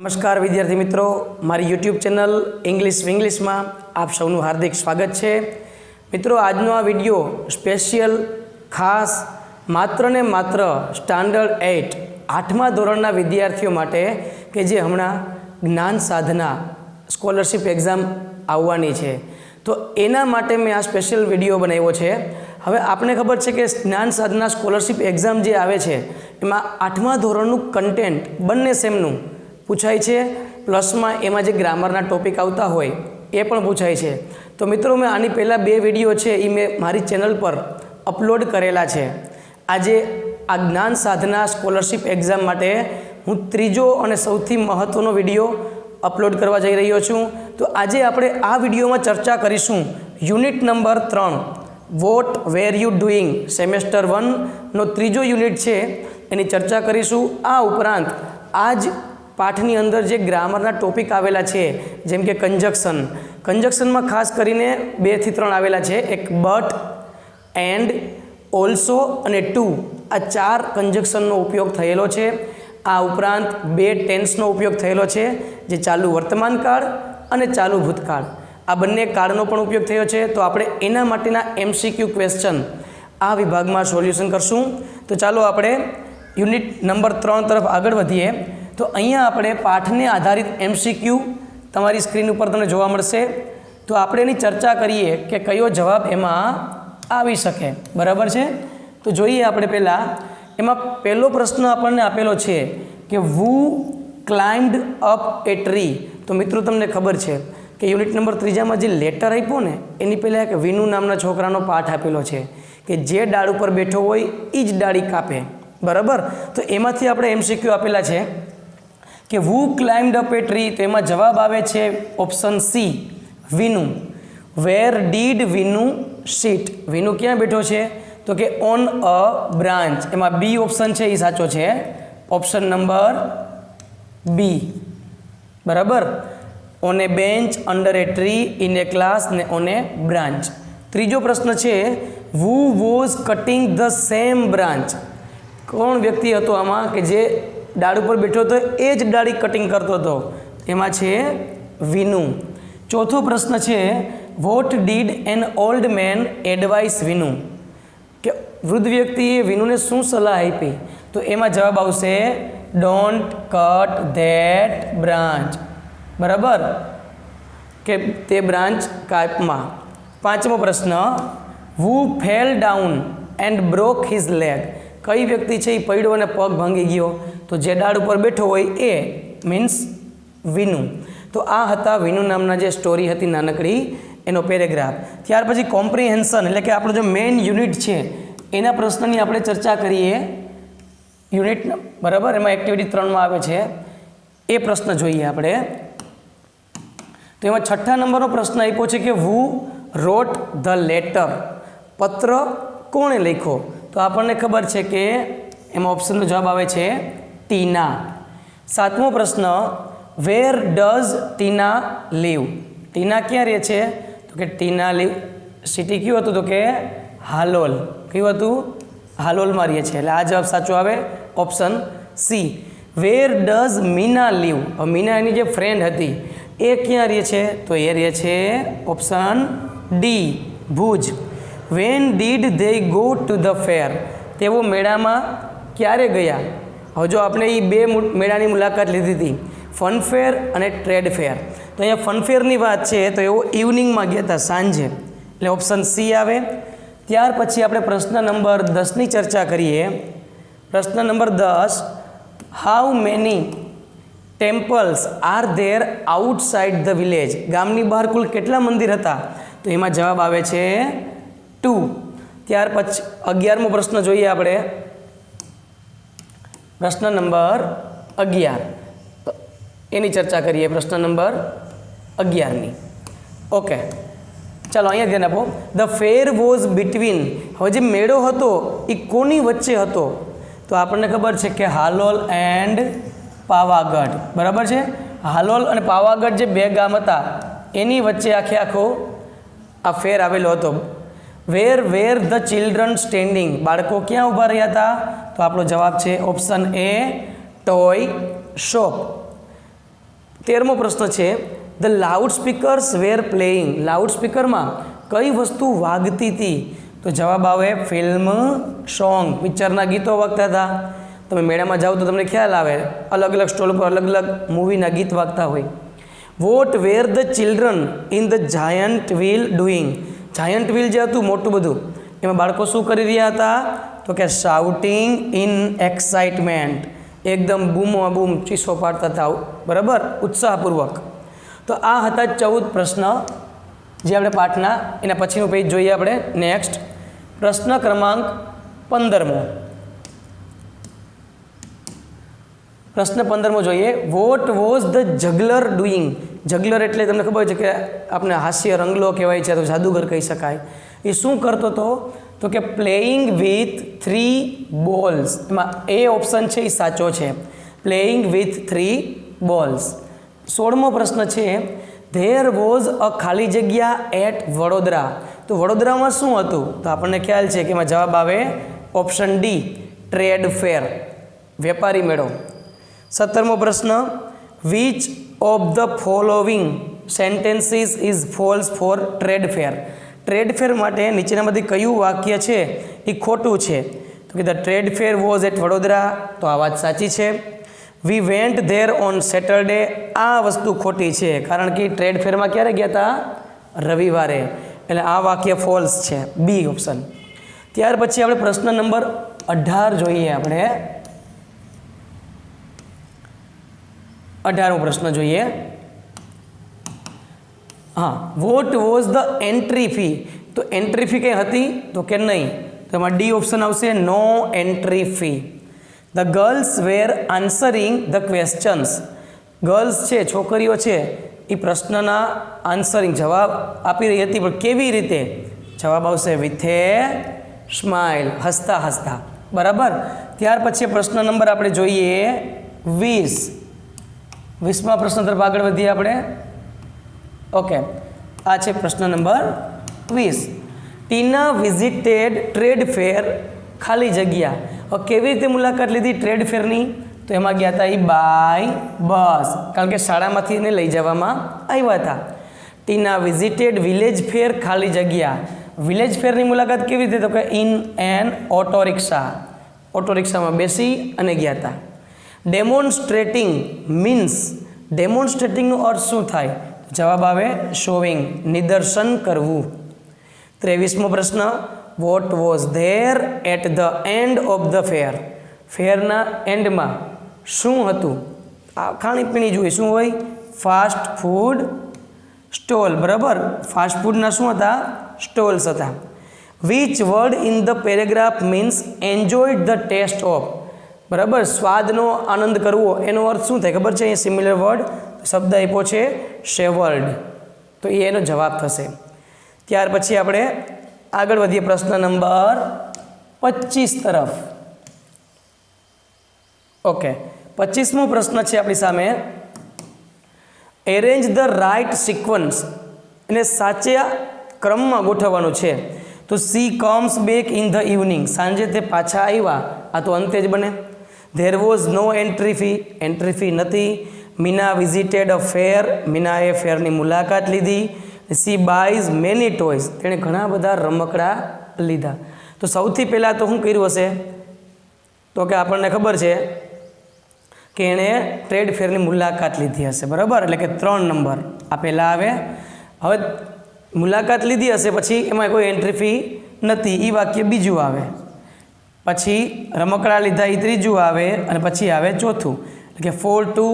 નમસ્કાર વિદ્યાર્થી મિત્રો, મારી યુટ્યુબ ચેનલ ઇંગ્લિશમાં આપ સૌનું હાર્દિક સ્વાગત છે। મિત્રો, આજનો આ વિડીયો સ્પેશિયલ ખાસ માત્ર ને માત્ર સ્ટાન્ડર્ડ 8 આઠમા ધોરણના વિદ્યાર્થીઓ માટે કે જે હમણાં જ્ઞાન સાધના સ્કોલરશિપ એક્ઝામ આવવાની છે, તો એના માટે મેં આ સ્પેશિયલ વિડીયો બનાવ્યો છે। હવે આપને ખબર છે કે જ્ઞાન સાધના સ્કોલરશિપ એક્ઝામ જે આવે છે એમાં આઠમા ધોરણનું કન્ટેન્ટ બંને સેમનું પૂછાય છે, પ્લસમાં એમાં જે ગ્રામરના ટોપિક આવતા હોય એ પણ પૂછાય છે। તો મિત્રો, મેં આની પહેલાં 2 વિડીયો છે એ મેં મારી ચેનલ પર અપલોડ કરેલા છે। આજે આ જ્ઞાન સાધના સ્કોલરશિપ એક્ઝામ માટે હું ત્રીજો અને સૌથી મહત્ત્વનો વિડીયો અપલોડ કરવા જઈ રહ્યો છું। તો આજે આપણે આ વિડીયોમાં ચર્ચા કરીશું unit number 3 what were you doing semester 1નો ત્રીજો યુનિટ છે એની ચર્ચા કરીશું। આ ઉપરાંત આજ પાઠની અંદર જે ગ્રામરના ટોપિક આવેલા છે, જેમ કે કંજક્શનમાં ખાસ કરીને 2 થી 3 આવેલા છે, એક બટ, એન્ડ, ઓલ્સો અને ટુ, આ 4 કંજક્શનનો ઉપયોગ થયેલો છે। આ ઉપરાંત 2 ટેન્સનો ઉપયોગ થયેલો છે, જે ચાલુ વર્તમાન કાળ અને ચાલુ ભૂતકાળ, આ બંને કાળનો પણ ઉપયોગ થયો છે। તો આપણે એના માટેના MCQ ક્વેશ્ચન આ વિભાગમાં સોલ્યુશન કરશું। તો ચાલો આપણે યુનિટ નંબર 3 તરફ આગળ વધીએ। તો અહીંયા આપણે પાઠને આધારિત MCQ તમારી સ્ક્રીન ઉપર તમને જોવા મળશે। તો આપણે એની ચર્ચા કરીએ કે કયો જવાબ એમાં આવી શકે, બરાબર છે। તો જોઈએ આપણે પહેલાં એમાં પહેલો પ્રશ્ન આપણને આપેલો છે કે વુ ક્લાઇમ્બડ અપ એ ટ્રી। તો મિત્રો, તમને ખબર છે કે યુનિટ નંબર 3માં જે લેટર આપ્યો ને એની પહેલાં એક વિનુ નામના છોકરાનો પાઠ આપેલો છે કે જે ડાળ ઉપર બેઠો હોય એ જ ડાળી કાપે, બરાબર। તો એમાંથી આપણે MCQ આપેલા છે કે વુ ક્લાઇમ્બડ અપ એ ટ્રી, તો એમાં જવાબ આવે છે option C, Vinu. Where did Vinu seat, Vinu ક્યાં બેઠો છે? તો કે ઓન અ બ્રાન્ચ, એમાં બી ઓપ્શન છે એ સાચો છે, ઓપ્શન નંબર બી, બરાબર। On a bench, under a tree, in a class ને ઓન એ બ્રાન્ચ। ત્રીજો પ્રશ્ન છે who was cutting the same branch, કોણ વ્યક્તિ હતો આમાં કે જે ડાળ ઉપર બેઠો હતો એ જ ડાળી કટિંગ કરતો હતો? એમાં છે વિનુ। ચોથો પ્રશ્ન છે what did an old man advice Vinu, કે વૃદ્ધ વ્યક્તિએ વિનુને શું સલાહ આપી? તો એમાં જવાબ આવશે ડોન્ટ કટ ધેટ બ્રાન્ચ, બરાબર, કે તે બ્રાન્ચ કાપમાં। પાંચમો પ્રશ્ન who fell down and broke his leg, કઈ વ્યક્તિ છે એ પડ્યો અને પગ ભાંગી ગયો? તો જે ડાળ ઉપર બેઠો હોય એ મીન્સ વિનુ। તો આ હતા વિનુ નામના જે સ્ટોરી હતી નાનકડી, એનો પેરેગ્રાફ। ત્યાર પછી કોમ્પ્રિહેન્શન એટલે કે આપણો જે મેઇન યુનિટ છે એના પ્રશ્નની આપણે ચર્ચા કરીએ યુનિટ, બરાબર, એમાં એક્ટિવિટી 3માં આવે છે એ પ્રશ્ન જોઈએ આપણે। તો એમાં 6થા નંબરનો પ્રશ્ન આપ્યો છે કે વુ રોટ ધ લેટર, પત્ર કોણે લખ્યો? તો આપણને ખબર છે કે એમાં ઓપ્શનનો જવાબ આવે છે ટીના। 7મો પ્રશ્ન વેર ડઝ ટીના લીવ, ટીના ક્યાં રહે છે? તો કે ટીના લીવ, સિટી કયું હતું? તો કે હાલોલ, કયું હતું? હાલોલમાં રહે છે, એટલે આ જવાબ સાચો આવે, option C. Where does Meena live, Meena એની જે ફ્રેન્ડ હતી એ ક્યાં રહે છે? તો એ રહે છે option D, Bhuj. When did they go to the fair, તેઓ મેળામાં ક્યારે ગયા? હવે જો આપણે એ 2 મેળાની મુલાકાત લીધી હતી, ફન ફેર અને ટ્રેડ ફેર। તો અહીંયા ફન ફેરની વાત છે તો એવો ઇવનિંગમાં ગયા હતા, સાંજે, એટલે ઓપ્શન સી આવે। ત્યાર પછી આપણે પ્રશ્ન નંબર 10ની ચર્ચા કરીએ। પ્રશ્ન number 10 how many temples are there outside the village, ગામની બહાર કુલ કેટલા મંદિર હતા? તો એમાં જવાબ આવે છે 2। ત્યાર પછી 11મો પ્રશ્ન જોઈએ આપણે, પ્રશ્ન નંબર 11, એની ચર્ચા કરીએ, પ્રશ્ન નંબર 11ની। ઓકે, ચાલો અહીંયા ધ્યાન આપો। ધ ફેર વોઝ બિટવીન, હવે જે મેળો હતો એ કોની વચ્ચે હતો? તો આપણને ખબર છે કે હાલોલ એન્ડ પાવાગઢ, બરાબર છે। હાલોલ અને પાવાગઢ જે 2 ગામ હતા એની વચ્ચે આખો આ ફેર આવેલો હતો। વેર ધ ચિલ્ડ્રન સ્ટેન્ડિંગ, બાળકો ક્યાં ઊભા રહ્યા હતા? તો આપણો જવાબ છે ઓપ્શન એ, ટોય શોપ। 13મો પ્રશ્ન છે the loud speakers were playing. Loud સ્પીકરમાં કઈ વસ્તુ વાગતી હતી? તો જવાબ આવે ફિલ્મ સોંગ, પિક્ચરના ગીતો વાગતા હતા. તમે મેળામાં જાઓ તો તમને ખ્યાલ આવે, અલગ અલગ સ્ટોલ પર અલગ અલગ મૂવીના ગીત વાગતા હોય. What were the children in the giant wheel doing. Giant wheel જે હતું મોટું બધું, એમાં બાળકો શું કરી રહ્યા હતા? તો કે શાઉટિંગ ઇન એક્સાઇટમેન્ટ, એકદમ બૂમો બૂમ ચીસો પાડતા હતા, બરાબર, ઉત્સાહપૂર્વક. તો આ હતા 14 પ્રશ્ન જે આપણે પાઠના. એના પછીનું પેજ જોઈએ આપણે. નેક્સ્ટ પ્રશ્ન ક્રમાંક 15મો. પ્રશ્ન 15મો જોઈએ. What was the જગલર doing. જગલર એટલે તમને ખબર છે કે આપણે હાસ્ય રંગલો કહેવાય છે, તો જાદુગર કહી શકાય. એ શું કરતો હતો? તો કે પ્લેઇંગ વિથ 3 બોલ્સ. એમાં એ ઓપ્શન છે એ સાચો છે, પ્લેઇંગ વિથ 3 બોલ્સ. 16મો પ્રશ્ન છે ધેર વોઝ અ ખાલી જગ્યા એટ વડોદરા. તો વડોદરામાં શું હતું? તો આપણને ખ્યાલ છે કે એમાં જવાબ આવે ઓપ્શન ડી, ટ્રેડ ફેર, વેપારી મેળો. 17મો પ્રશ્ન which of the following sentences is false for trade fair. Trade fair માટે નીચેનામાંથી કયું વાક્ય છે એ ખોટું છે? તો કે the trade fair was at Vadodara, તો આ વાત સાચી છે. We went there on Saturday, આ વસ્તુ ખોટી છે, કારણ કે ટ્રેડ ફેરમાં ક્યારે ગયા હતા? રવિવારે, એટલે આ વાક્ય ફોલ્સ છે, બી ઓપ્શન. ત્યાર પછી આપણે પ્રશ્ન નંબર 18 જોઈએ. આપણે 18મો પ્રશ્ન જોઈએ. હા, what was the entry fee. તો એન્ટ્રી ફી કંઈ હતી? તો કે નહીં. તો એમાં ડી ઓપ્શન આવશે, no entry fee. The girls were answering the questions. Girls છે, છોકરીઓ છે, એ પ્રશ્નના આન્સરિંગ, જવાબ આપી રહી હતી, પણ કેવી રીતે? જવાબ આવશે વિથ એ સ્માઇલ, હસતા હસતા, બરાબર. ત્યાર પછી પ્રશ્ન નંબર આપણે જોઈએ 20મા પ્રશ્ન તરફ આગળ વધીએ આપણે. ઓકે, આ છે પ્રશ્ન નંબર 20. ટીના વિઝિટેડ ટ્રેડ ફેર, ખાલી જગ્યા. કેવી રીતે મુલાકાત લીધી ટ્રેડ ફેરની? તો એમાં ગયા હતા એ બાય બસ, કારણ કે શાળામાંથી એને લઈ જવામાં આવ્યા હતા. ટીના વિઝિટેડ વિલેજ ફેર, ખાલી જગ્યા. વિલેજ ફેરની મુલાકાત કેવી રીતે? તો કે in an auto rickshaw, auto રિક્ષામાં બેસી અને ગયા હતા. ડેમોન્સ્ટ્રેટિંગ મીન્સ, ડેમોન્સ્ટ્રેટિંગનો અર્થ શું થાય? જવાબ આવે શોવિંગ, નિદર્શન કરવું. 23મો પ્રશ્ન what was there at the end of the fair. ફેરના એન્ડમાં શું હતું? આ ખાણીપીણી જોઈએ, શું હોય? ફાસ્ટ ફૂડ સ્ટોલ, બરાબર. ફાસ્ટ ફૂડના શું હતા? સ્ટોલ્સ હતા. Which word in the paragraph means enjoyed the taste of. બરાબર, સ્વાદનો આનંદ કરવો, એનો અર્થ શું થાય ખબર છે? અહીં સિમિલર વર્ડ શબ્દ આપ્યો છે સેવર્ડ, તો એ એનો જવાબ થશે. ત્યાર પછી આપણે આગળ વધીએ પ્રશ્ન નંબર 25 તરફ. ઓકે, 25મો પ્રશ્ન છે આપણી સામે. એરેન્જ ધ રાઇટ સિક્વન્સ, એને સાચા ક્રમમાં ગોઠવવાનું છે. તો she comes back in the evening, સાંજે તે પાછા આવ્યા, આ તો અંતે જ બને. There was no entry fee, entry fee નથી. મીના વિઝિટેડ અ ફેર, મીનાએ ફેરની મુલાકાત લીધી. સી બાઇઝ મેની ટોયઝ, તેણે ઘણા બધા રમકડા લીધા. તો સૌથી પહેલાં તો શું કર્યું હશે? તો કે આપણને ખબર છે કે એણે ટ્રેડ ફેરની મુલાકાત લીધી હશે, બરાબર. એટલે કે 3 નંબર આ પહેલાં આવે. હવે મુલાકાત લીધી હશે, પછી એમાં કોઈ એન્ટ્રી ફી નથી, એ વાક્ય બીજું આવે. પછી રમકડા લીધા એ ત્રીજું આવે, અને પછી આવે ચોથું. એટલે કે 4 to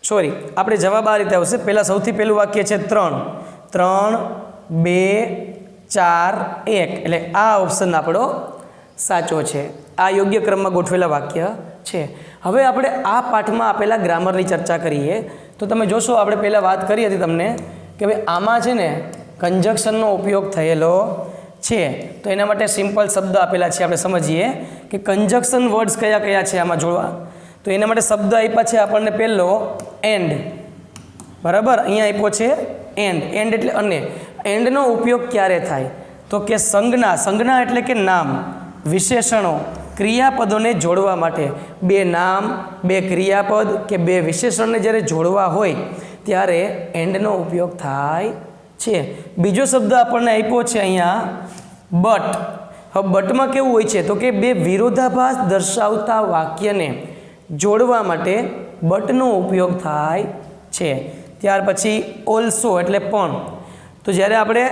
સોરી, આપણે જવાબ આ રીતે આવશે. પહેલાં સૌથી પહેલું વાક્ય છે 3, 3, 2, 4, 1, એટલે આ ઓપ્શન આપણો સાચો છે. આ યોગ્ય ક્રમમાં ગોઠવેલા વાક્ય છે. હવે આપણે આ પાઠમાં આપેલા ગ્રામરની ચર્ચા કરીએ. તો તમે જોશો, આપણે પહેલાં વાત કરી હતી તમને કે ભાઈ આમાં છે ને કંજક્શનનો ઉપયોગ થયેલો છે. તો એના માટે સિમ્પલ શબ્દ આપેલા છે, આપણે સમજીએ કે કંજક્શન વર્ડ્સ કયા કયા છે આમાં જોડવા. તો એના માટે શબ્દ આપ્યા છે આપણને. પહેલો એન્ડ, બરાબર, અહીંયા આપ્યો છે એન્ડ. એન્ડ એટલે અને. એન્ડનો ઉપયોગ ક્યારે થાય? તો કે સંજ્ઞા, સંજ્ઞા એટલે કે નામ, વિશેષણો, ક્રિયાપદોને જોડવા માટે બે નામ, બે ક્રિયાપદ કે બે વિશેષણને જ્યારે જોડવા હોય ત્યારે એન્ડનો ઉપયોગ થાય છે. બીજો શબ્દ આપણને આપ્યો છે અહીંયા બટ. હવે બટમાં કેવું હોય છે તો કે બે વિરોધાભાસ દર્શાવતા વાક્યને જોડવા માટે બટનો ઉપયોગ થાય છે. ત્યાર પછી ઓલ્સો એટલે પણ. તો જ્યારે આપણે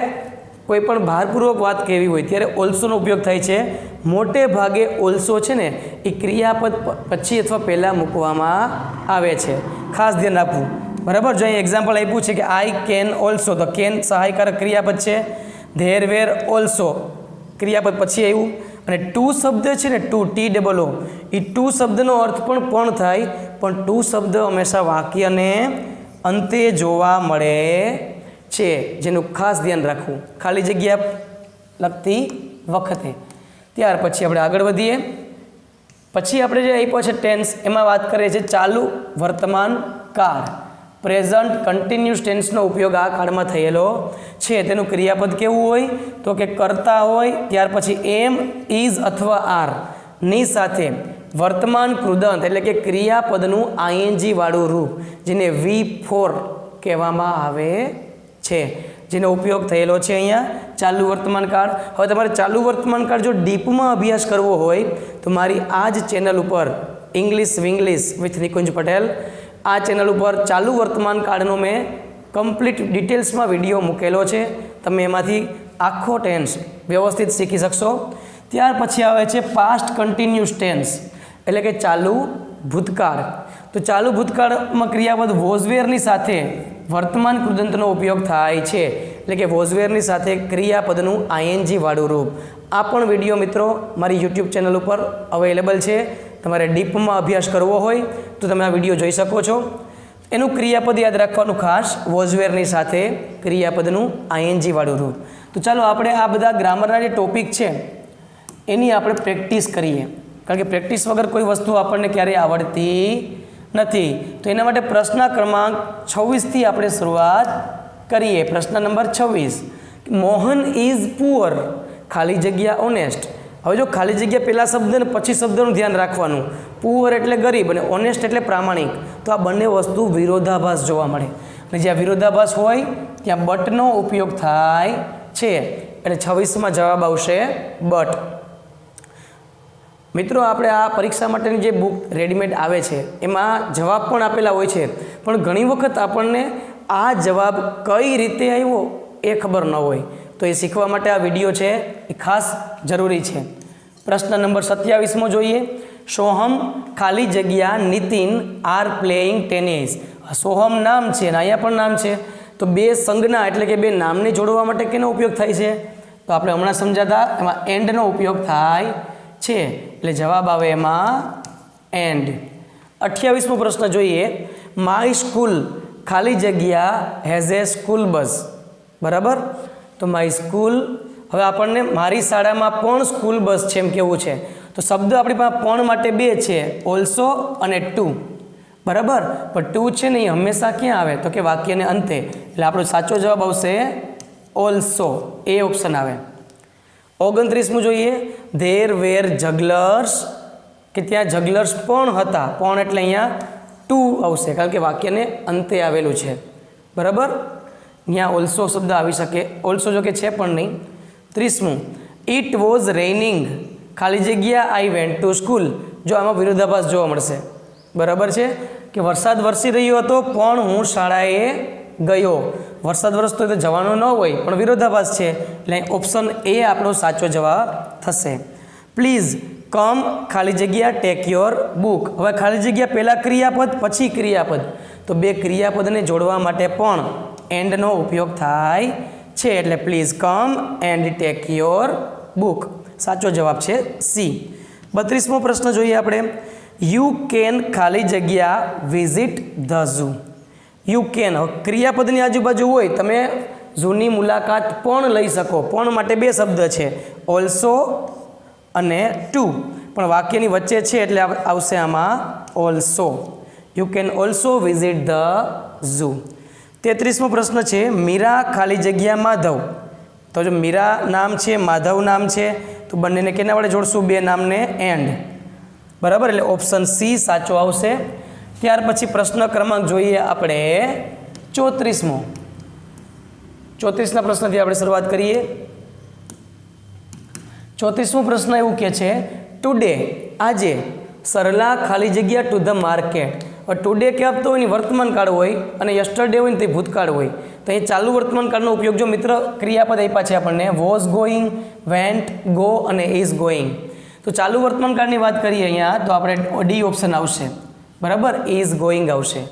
કોઈ પણ ભારપૂર્વક વાત કહેવી હોય ત્યારે ઓલ્સોનો ઉપયોગ થાય છે. મોટે ભાગે ઓલ્સો છે ને એ ક્રિયાપદ પછી અથવા પહેલાં મૂકવામાં આવે છે, ખાસ ધ્યાન રાખવું. બરાબર, જો અહીં એક્ઝામ્પલ આપ્યું છે કે આઈ કેન ઓલ્સો, તો કેન સહાયકારક ક્રિયાપદ છે. ધેર વેર ઓલ્સો ક્રિયાપદ પછી આવ્યું. અને ટુ શબ્દ છે ને ટુ, TOO, એ ટુ શબ્દનો અર્થ પણ થાય, પણ ટુ શબ્દ હંમેશા વાક્યને અંતે જોવા મળે છે, જેનું ખાસ ધ્યાન રાખવું ખાલી જગ્યા લખતી વખતે. ત્યાર પછી આપણે આગળ વધીએ. પછી આપણે જે આપ્યો છે ટેન્સ, એમાં વાત કરીએ છીએ ચાલુ વર્તમાન કાળ. પ્રેઝન્ટ કન્ટિન્યુઅસ ટેન્સનો ઉપયોગ આ કાળમાં થયેલો છે. તેનું ક્રિયાપદ કેવું હોય તો કે કર્તા હોય, ત્યાર પછી એમ, ઇઝ અથવા આર ની સાથે વર્તમાન કૃદંત એટલે કે ક્રિયાપદનું ING વાળું રૂપ, જેને V4 કહેવામાં આવે છે, જેનો ઉપયોગ થયેલો છે અહીંયા ચાલુ વર્તમાન કાળ. હવે તમારે ચાલુ વર્તમાન કાળ જો ડીપમાં અભ્યાસ કરવો હોય તો મારી આ જ ચેનલ ઉપર ઇંગ્લિશ વિંગ્લિશ વિથ નિકુંજ પટેલ, આ ચેનલ ઉપર ચાલુ વર્તમાન કાળનો મેં કમ્પ્લીટ ડિટેલ્સમાં વિડીયો મૂકેલો છે. તમે એમાંથી આખો ટેન્સ વ્યવસ્થિત શીખી શકશો. ત્યાર પછી આવે છે પાસ્ટ કન્ટિન્યુઅસ ટેન્સ એટલે કે ચાલુ ભૂતકાળ. તો ચાલુ ભૂતકાળમાં ક્રિયાપદ વોઝવેરની સાથે વર્તમાન કૃદંતનો ઉપયોગ થાય છે, એટલે કે વોઝવેરની સાથે ક્રિયાપદનું ING વાળું રૂપ. આ પણ વિડીયો મિત્રો મારી યુટ્યુબ ચેનલ ઉપર અવેલેબલ છે. તમારે ડીપમાં અભ્યાસ કરવો હોય તો તમે આ વિડીયો જોઈ શકો છો. એનું ક્રિયાપદ યાદ રાખવાનું ખાસ, વોઝવેરની સાથે ક્રિયાપદનું ING વાળું રૂપ. તો ચાલો આપણે આ બધા ગ્રામરના જે ટોપિક છે એની આપણે પ્રેક્ટિસ કરીએ, કારણ કે પ્રેક્ટિસ વગર કોઈ વસ્તુ આપણને ક્યારેય આવડતી નથી. તો એના માટે પ્રશ્ન ક્રમાંક 26થી આપણે શરૂઆત કરીએ. પ્રશ્ન નંબર 26, મોહન ઇઝ પુઅર ખાલી જગ્યા ઓનેસ્ટ. હવે જો ખાલી જગ્યા પહેલા શબ્દ ને પછી શબ્દનું ધ્યાન રાખવાનું. પુઅર એટલે ગરીબ અને ઓનેસ્ટ એટલે પ્રામાણિક. તો આ બંને વસ્તુ વિરોધાભાસ જોવા મળે, અને જ્યાં વિરોધાભાસ હોય ત્યાં બટનો ઉપયોગ થાય છે, એટલે 26માં જવાબ આવશે બટ. મિત્રો આપણે આ પરીક્ષા માટેની જે બુક રેડીમેડ આવે છે એમાં જવાબ પણ આપેલા હોય છે, પણ ઘણી વખત આપણને આ જવાબ કઈ રીતે આવ્યો એ ખબર ન હોય. તો એ શીખવા માટે આ વિડીયો છે એ ખાસ જરૂરી છે. પ્રશ્ન નંબર 27મો જોઈએ. સોહમ ખાલી જગ્યા Nitin are playing tennis. Soham નામ છે અને અહીંયા પણ નામ છે, તો બે સંજ્ઞા એટલે કે બે નામને જોડવા માટે કેનો ઉપયોગ થાય છે તો આપણે હમણાં સમજાતા એમાં એન્ડનો ઉપયોગ થાય છે, એટલે જવાબ આવે એમાં એન્ડ. 28મો પ્રશ્ન જોઈએ. માય સ્કૂલ ખાલી જગ્યા હેઝ એ સ્કૂલ બસ. બરાબર, તો માય સ્કૂલ, હવે આપણને મારી શાળામાં પણ સ્કૂલ બસ છે એમ કેવું છે. તો શબ્દ આપણી પાસે પણ માટે બે છે, ઓલ્સો અને ટુ. બરાબર, પણ ટુ છે ને એ હંમેશા ક્યાં આવે તો કે વાક્યને અંતે, એટલે આપણો સાચો જવાબ આવશે ઓલ્સો, એ ઓપ્શન આવે. 29મું જોઈએ. ધેર વેર જગલર્સ, કે ત્યાં જગલર્સ પણ હતા. પણ એટલે અહીંયા ટુ આવશે, કારણ કે વાક્યને અંતે આવેલું છે. બરાબર, અહીંયા ઓલ્સો શબ્દ આવી શકે, ઓલ્સો જો કે છે પણ નહીં. 30મું, ઇટ વોઝ રેઇનિંગ ખાલી જગ્યા આઈ વેન્ટ ટુ સ્કૂલ. જો આમાં વિરોધાભાસ જોવા મળશે. બરાબર છે કે વરસાદ વરસી રહ્યો હતો પણ હું શાળાએ ગયો. વરસાદ વરસતો હોય તો જવાનું ન હોય, પણ વિરોધાભાસ છે, એટલે ઓપ્શન એ આપણો સાચો જવાબ થશે. પ્લીઝ કમ ખાલી જગ્યા ટેક યોર બુક. હવે ખાલી જગ્યા પહેલાં ક્રિયાપદ પછી ક્રિયાપદ, તો બે ક્રિયાપદને જોડવા માટે પણ એન્ડનો ઉપયોગ થાય છે, એટલે please come and take your book. સાચો જવાબ છે સી. 32મો પ્રશ્ન જોઈએ આપણે. યુ કેન ખાલી જગ્યા visit the zoo. You can, ક્રિયાપદની આજુબાજુ હોય તમે ઝૂની મુલાકાત પણ લઈ શકો. પણ માટે બે શબ્દ છે, ઓલ્સો અને ટુ, પણ વાક્યની વચ્ચે છે એટલે આવશે આમાં also. You can also visit the zoo. 33મો પ્રશ્ન છે. મીરા ખાલી જગ્યા માધવ तो जो मीरा नाम है, माधव नाम है, तो बने ने केना वडे जोड़शुं? बे नाम ने एंड। बराबर, एटले ऑप्शन सी साचो आवशे। त्यार पछी प्रश्न क्रमांक जोईए आपणे 34मो। 34ना प्रश्नथी आपणे शरूआत करीए। 34मो प्रश्न एवुं कहे छे, टुडे आजे सरला खाली जग्या टू ध मार्केट। और टुडे क्या तो वर्तमान काळ होय अने यस्टरडे होय ते भूतकाळ होय। तो ये चालू वर्तमान काळनो उपयोग जो मित्र क्रियापद आप्या छे आपणने वॉज गोइंग, वेंट, गो अने इज गोइंग। तो चालू वर्तमान काळनी वात करीए अहींया तो आपणे डी ऑप्शन आवशे। बराबर, इज गोइंग आवशे।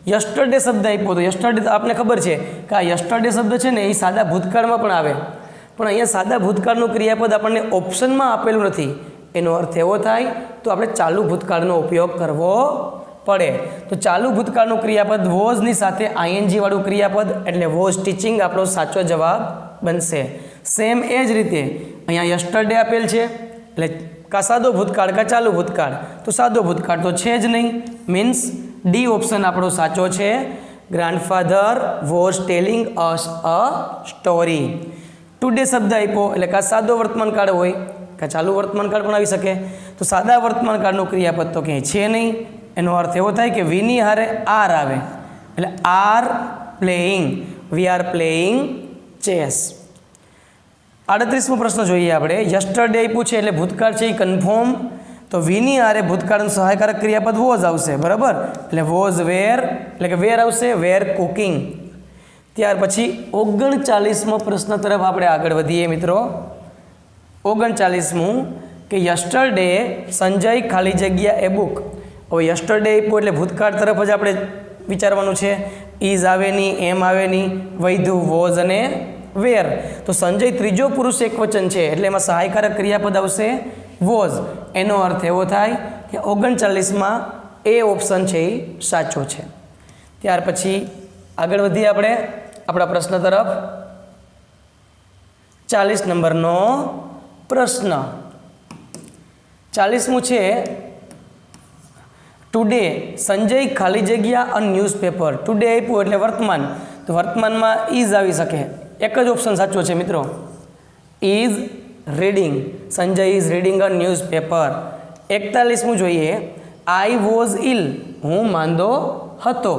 यस्टरडे शब्द आप्यो तो यस्टरडे तो आपने खबर है कि आ यस्टरडे शब्द है ने ए सादा भूतकाळमां पण आवे, पण अहींया सादा भूतकाळनुं क्रियापद आपणे ऑप्शनमां आपेલું નથી। एनो अर्थ एवो थाय तो आपणे चालू भूतकाळनो उपयोग करवो पड़े। तो चालू भूतकाळનું क्रियापद वॉज नी साथे आईएनजी वाळું क्रियापद एटले वॉज टीचिंग आपणो साचो जवाब बनशे। सेम ए ज रीते अहींया यस्टरडे आपेल छे एटले का सादो भूतकाळ का चालू भूतकाळ? तो सादो भूतकाळ तो छे ज नहीं, मीन्स डी ऑप्शन आपणो साचो छे। Grandfather was telling us a story. Today शब्द आप्यो एटले का सादो वर्तमान काळ होय का चालू वर्तमान काळ पण आवी शके? तो सादा वर्तमान काळનું क्रियापद तो क्यांय छे नहीं। एनो अर्थ एवो थाय कि वीनी हारे आर आवे एटले are playing, we are playing chess. 38मो प्रश्न जोईए आपणे। यस्टरडे आप्युं छे एटले भूतकाळ छे ए कन्फर्म, तो वीनी हारे भूतकाळનું सहायकारक क्रियापद वॉज आवशे। बराबर, एटले वॉज वेर एटले के वेर आवशे, वेर कुकिंग। त्यार पछी 39मो प्रश्न तरफ आपणे आगळ वधीए मित्रों। 39मो कि यस्टरडे संजय खाली जग्या ए बुक। હવે યસ્ટરડે આપ્યું એટલે ભૂતકાળ તરફ જ આપણે વિચારવાનું છે। ઇઝ આવે નહીં, એમ આવે નહીં, વૈધું વોઝ અને વેર। તો સંજય ત્રીજો પુરુષ એકવચન છે એટલે એમાં સહાયકારક ક્રિયાપદ આવશે વોઝ। એનો અર્થ એવો થાય કે 39માં એ ઓપ્શન છે એ સાચો છે। ત્યાર પછી આગળ વધીએ આપણે આપણા પ્રશ્ન તરફ। 40 નંબરનો પ્રશ્ન 40મું છે, टुडे संजय खाली जग्या अ न्यूज़पेपर। टुडे आप्युं एटले वर्तमान, तो वर्तमान में इज आवी शके। एक ज ऑप्शन साचो छे मित्रों, is reading. Sanjay is reading a newspaper. 41मुं जोईए, आई वॉज इल, हूँ मांदो हतो।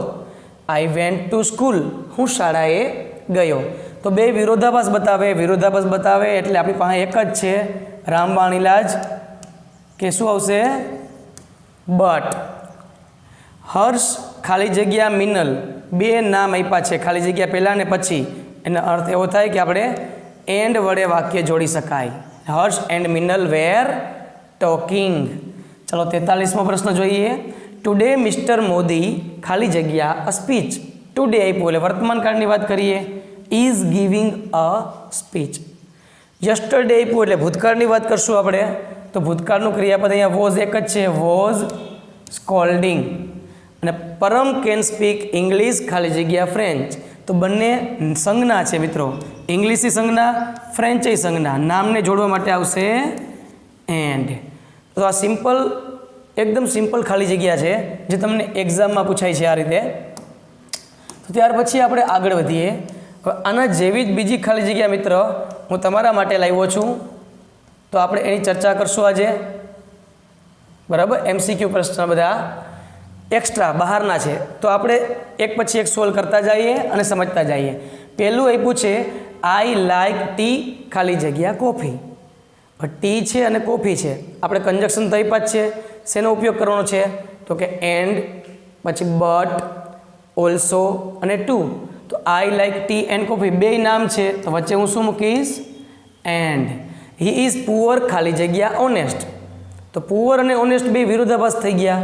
आई वेंट टू स्कूल, हूँ शाळाए गयो। तो बे विरोधाभास बतावे एटले आपणी पासे एक ज छे, रामवाणीलाज के शुं आवशे? बट। हर्ष खाली जग्या मिनल, बे नाम आप्या छे खाली जग्या पहला ने पछी। एनो अर्थ एवो थाय कि आपणे एंड वडे वाक्य जोड़ी शकाय। हर्ष एंड मिनल वेर टॉकिंग। चलो 43मो प्रश्न जोईए। टुडे मिस्टर मोदी खाली जग्या अ स्पीच। टुडे आप्युं एटले वर्तमान काळनी वात करीए, is giving a speech. Yesterday आप्युं एटले भूतकाळनी वात करशुं आपणे, तो भूतकाळનું क्रियापद अहींया वॉज एक ज छे, वॉज स्कोल्डिंग। અને પરમ કેન સ્પીક ઇંગ્લિશ ખાલી જગ્યા ફ્રેન્ચ। તો બંને સંજ્ઞા છે મિત્રો, ઇંગ્લિશી સંજ્ઞા, ફ્રેન્ચી સંજ્ઞા। નામને જોડવા માટે આવશે એન્ડ। તો આ સિમ્પલ, એકદમ સિમ્પલ ખાલી જગ્યા છે જે તમને એક્ઝામમાં પૂછાય છે આ રીતે। તો ત્યાર પછી આપણે આગળ વધીએ। હવે આના જેવી જ બીજી ખાલી જગ્યા મિત્ર હું તમારા માટે લાવ્યો છું, તો આપણે એની ચર્ચા કરશું આજે। બરાબર, MCQ પ્રશ્ન બધા एक्स्ट्रा बहारना है, तो आप एक पछी एक सोल्व करता जाइए और समझता जाइए। पहलू आप्युं छे, आई लाइक टी खाली जग्या कॉफी। टी है और कॉफी है, आपणे कंजक्शन तो आप्या ज छे, शेनो उपयोग करवानो छे? तो कि एंड पछी बट, ऑल्सो अने टू। तो I like tea and coffee बे नाम है, तो वच्चे हूँ शुं मूकीश? एंड। ही इज पुअर खाली जग्या ऑनेस्ट। तो पुअर अने ऑनेस्ट बे विरोधाभास थई गया,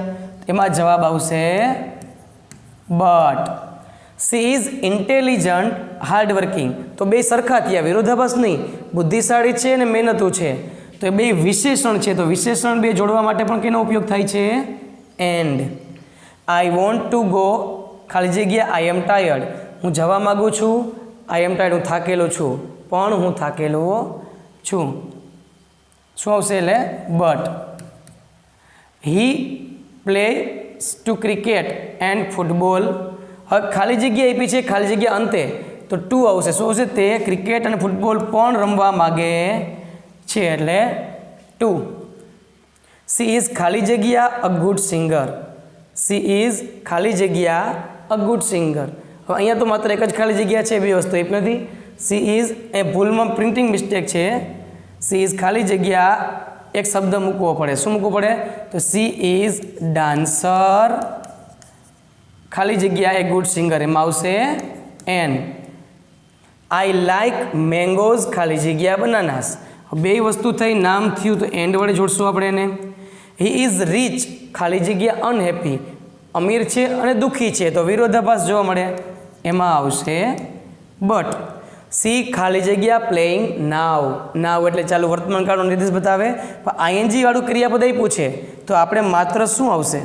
एमां जवाब आवशे but. She is intelligent hardworking. तो बे सरखा थया, विरोधाभास नहीं, बुद्धिशाળી छे ने मेहनतू छे। तो बे विशेषण छे, तो विशेषण बे जोड़वा माटे पण केनो उपयोग थाय छे? And. I want to go खाली जग्या आई एम टायर्ड। हूँ जवा मागू छूँ, आई एम टायर्ड, हूँ थाकेलो छूँ, पण हूँ थाकेलो छूँ। शुं आवशे एटले but. He plays to cricket and football. હવે ખાલી જગ્યા આપી છે, ખાલી જગ્યા અંતે, તો તો ટુ આવશે. શું આવશે? તે ક્રિકેટ અને ફૂટબોલ પણ રમવા માગે છે, એટલે ટુ. સી ઇઝ ખાલી જગ્યા a good singer. C is ખાલી જગ્યા અ ગુડ સિંગર. હવે અહીંયા તો માત્ર એક જ ખાલી જગ્યા છે, બે વસ્તુ એક નથી. સી ઇઝ એ ભૂલમાં પ્રિન્ટિંગ મિસ્ટેક છે. સી ઇઝ ખાલી જગ્યા એક શબ્દ મૂકવો પડે. શું મૂકવો પડે? તો સી ઇઝ ડાન્સર ખાલી જગ્યા એ ગુડ સિંગર, એમાં આવશે એન. આઈ લાઈક મેંગોઝ ખાલી જગ્યા બનાનાસ. બે વસ્તુ થઈ, નામ થયું તો એન્ડ વડે જોડશું આપણે એને. હી ઇઝ રીચ ખાલી જગ્યા અનહેપી. અમીર છે અને દુઃખી છે, તો વિરોધાભાસ જોવા મળે, એમાં આવશે બટ. સી ખાલી જગ્યા પ્લેઇંગ નાવ. નાવ એટલે ચાલુ વર્તમાન કાળનો નિર્દેશ બતાવે, પણ આઈએનજી વાળું ક્રિયાપદ આપ્યું છે તો આપણે માત્ર શું આવશે?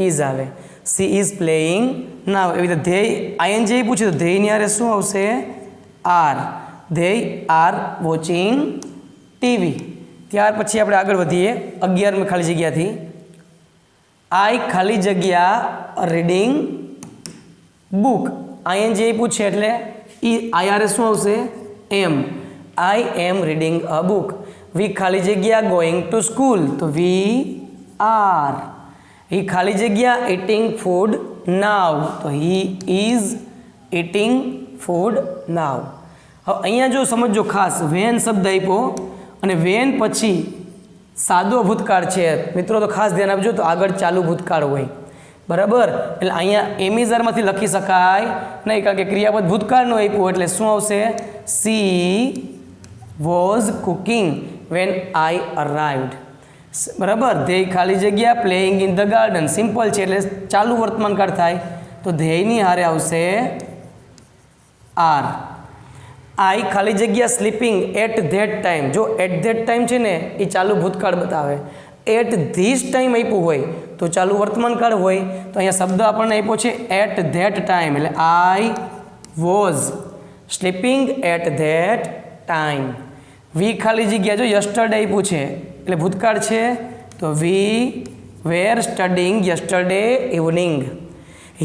ઇઝ આવે. સી ઇઝ પ્લેઇંગ નાવ. એવી રીતે ધ્યેય આઈએનજી આપ્યું છે તો ધ્યેયની હારે શું આવશે? આર. ધ્યેય આર વોચિંગ ટીવી. ત્યાર પછી આપણે આગળ વધીએ 11મી ખાલી જગ્યાથી. આઈ ખાલી જગ્યા રીડિંગ બુક. આઈએનજી આપ્યું છે એટલે આઈ શું આવશે? એમ. આઈ એમ રીડિંગ અ બુક. વી ખાલી જગ્યા ગોઈંગ ટુ સ્કૂલ, તો વી આર. હી ખાલી જગ્યા ઇટિંગ ફૂડ નાવ, તો હી ઇઝ ઇટિંગ ફૂડ નાવ. હવે અહીંયા જો સમજો ખાસ, વેન શબ્દ આપ્યો અને વેન પછી સાદો ભૂતકાળ છે મિત્રો, તો ખાસ ધ્યાન આપજો, તો આગળ ચાલુ ભૂતકાળ હોય, બરાબર. એટલે અહીંયા એમિઝારમાંથી લખી શકાય નહીં, કારણ કે ક્રિયાપદ ભૂતકાળનું આપ્યું એટલે શું આવશે? She was cooking when I arrived. બરાબર. ધ્યેય ખાલી જગ્યા playing in the garden. Simple છે એટલે ચાલુ વર્તમાન કાળ થાય, તો ધ્યેયની હારે આવશે આર. આઈ ખાલી જગ્યા સ્લીપિંગ એટ ધેટ ટાઈમ. જો એટ ધેટ ટાઈમ છે ને એ ચાલુ ભૂતકાળ બતાવે. એટ ધીસ ટાઈમ આપ્યું હોય તો ચાલુ વર્તમાન કાળ હોય, તો અહીંયા શબ્દ આપણને આપ્યો છે એટ ધેટ ટાઈમ, એટલે I was sleeping at that time. We ખાલી જગ્યા જો યસ્ટરડે આપ્યું છે એટલે ભૂતકાળ છે, તો વી વેર સ્ટડિંગ યસ્ટરડે ઇવનિંગ.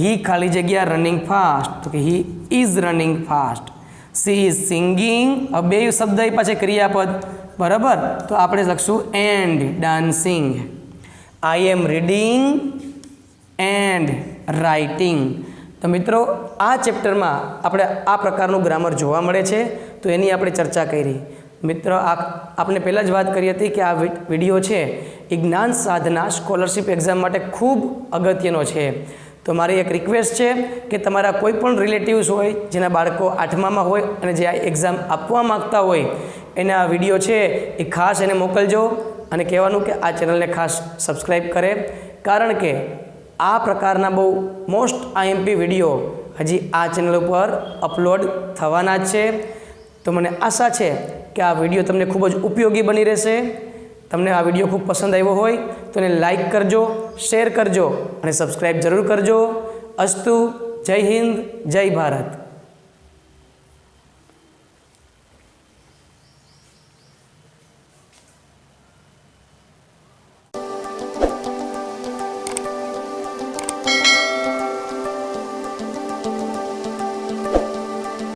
હી ખાલી જગ્યા રનિંગ ફાસ્ટ, તો કે he is running fast. She is singing. હવે બે શબ્દ આપ્યા છે ક્રિયાપદ, બરાબર, તો આપણે લખશું and dancing. I am reading and writing. તો મિત્રો આ ચેપ્ટરમાં આપણે આ પ્રકારનું ગ્રામર જોવા મળે છે, તો એની આપણે ચર્ચા કરી. મિત્રો આપણે પહેલાં જ વાત કરી હતી કે આ વિડીયો છે એ જ્ઞાન સાધના સ્કોલરશિપ એક્ઝામ માટે ખૂબ અગત્યનો છે. તો મારી એક રિક્વેસ્ટ છે કે તમારા કોઈ પણ રિલેટિવ્સ હોય જેના બાળકો 8મામાં હોય અને જે આ એક્ઝામ આપવા માગતા હોય, એના વિડીયો છે એ ખાસ એને મોકલજો અને કહેવાનું કે આ ચેનલને ખાસ સબસ્ક્રાઈબ કરે, કારણ કે આ પ્રકારના બહુ મોસ્ટ આઈએમપી વિડીયો હજી આ ચેનલ ઉપર અપલોડ થવાના જ છે. તો મને આશા છે કે આ વિડીયો તમને ખૂબ જ ઉપયોગી બની રહેશે. તમને આ વિડીયો ખૂબ પસંદ આવ્યો હોય તો એને લાઈક કરજો, શેર કરજો અને સબસ્ક્રાઈબ જરૂર કરજો. અસ્તુ. જય હિન્દ, જય ભારત.